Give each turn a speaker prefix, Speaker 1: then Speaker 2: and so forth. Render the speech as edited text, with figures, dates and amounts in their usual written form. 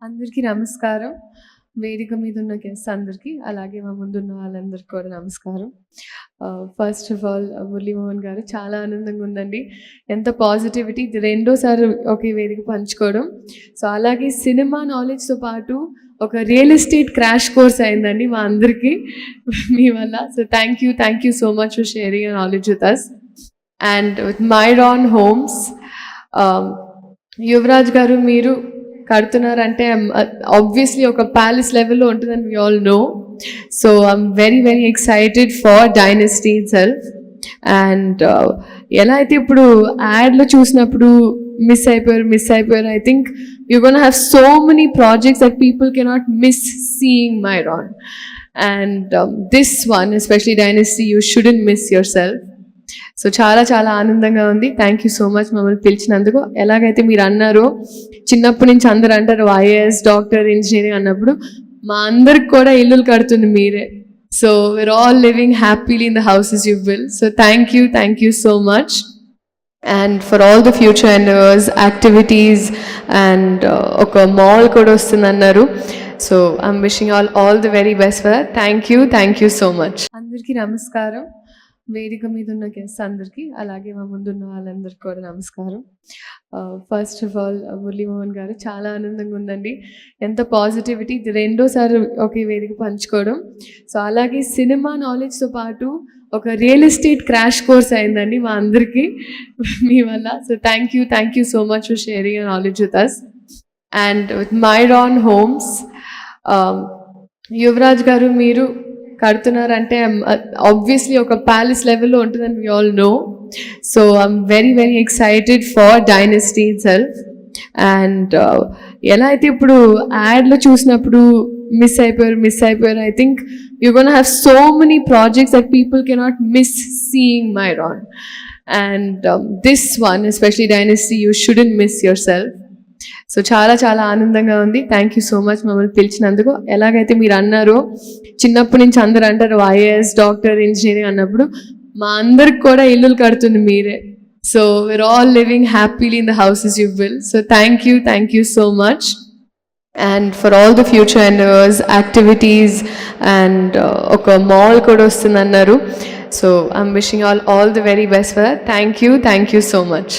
Speaker 1: అందరికీ నమస్కారం. వేదిక మీద ఉన్న గెస్ట్స్ అందరికీ, అలాగే మా ముందున్న వాళ్ళందరికీ కూడా నమస్కారం. ఫస్ట్ ఆఫ్ ఆల్ మురళీమోహన్ గారు, చాలా ఆనందంగా ఉందండి. ఎంత పాజిటివిటీ, ఇది రెండోసారి ఒకే వేదిక పంచుకోవడం. సో అలాగే సినిమా నాలెడ్జ్తో పాటు ఒక రియల్ ఎస్టేట్ క్రాష్ కోర్స్ అయిందండి మా అందరికీ మీ వల్ల. So thank you so much for sharing your knowledge with us. And with Myron Homes, Yuvraj garu మీరు కడుతున్నారంటే ఆబ్వియస్లీ ఒక ప్యాలెస్ లెవెల్లో ఉంటుందని we all know. So I'm very excited for Dynasty itself. And ఎలా అయితే ఇప్పుడు యాడ్లో చూసినప్పుడు మిస్ అయిపోయారు, I think you gonna have so many projects that people cannot miss seeing Myron. And this one especially Dynasty, you shouldn't miss your self. So చాలా ఆనందంగా ఉంది. Thank you so much మమ్మల్ని పిలిచినందుకు. ఎలాగైతే మీరు అన్నారో, చిన్నప్పటి నుంచి అందరు అంటారు ఐఏఎస్, డాక్టర్, ఇంజనీరింగ్ అన్నప్పుడు మా అందరికి కూడా ఇల్లులు కడుతుంది మీరే. So we're all living happily in the houses you build. So thank you so much. And for all the future endeavours, activities, and ఒక మాల్ కూడా వస్తుంది అన్నారు. So I'm wishing all the very best for that. Thank you so much. అందరికీ నమస్కారం. వేదిక మీద ఉన్న guests అందరికీ, అలాగే మా ముందున్న వాళ్ళందరికీ కూడా నమస్కారం. ఫస్ట్ ఆఫ్ ఆల్ మురళీమోహన్ గారు, చాలా ఆనందంగా ఉందండి. ఎంత పాజిటివిటీ, ఇది రెండోసారి ఒకే వేదిక పంచుకోవడం. సో అలాగే సినిమా నాలెడ్జ్తో పాటు ఒక రియల్ ఎస్టేట్ క్రాష్ కోర్స్ అయిందండి మా అందరికీ మీ వల్ల. So thank you so much for sharing your knowledge with us. And with Myron Homes, Yuvraj garu మీరు కడుతున్నారంటే ఆబ్వియస్లీ ఒక ప్యాలెస్ లెవెల్లో ఉంటుందని we all know. So I'm very excited for Dynasty itself. And ఎలా అయితే ఇప్పుడు యాడ్లో చూసినప్పుడు మిస్ అయిపోయారు, I think you gonna have so many projects that people cannot miss seeing Myron. And this one especially Dynasty, you shouldn't miss your self. So చాలా ఆనందంగా ఉంది. Thank you so much మమ్మల్ని పిలిచినందుకు. ఎలాగైతే మీరు అన్నారో, చిన్నప్పటి నుంచి అందరు అంటారు ఐఏఎస్, డాక్టర్, ఇంజనీరింగ్ అన్నప్పుడు మా అందరికి కూడా ఇల్లులు కడుతుంది మీరే. So we're all living happily in the houses you build. So thank you so much. And for all the future endeavours, activities, and ఒక మాల్ కూడా వస్తుంది అన్నారు. So I'm wishing all the very best for that. Thank you so much.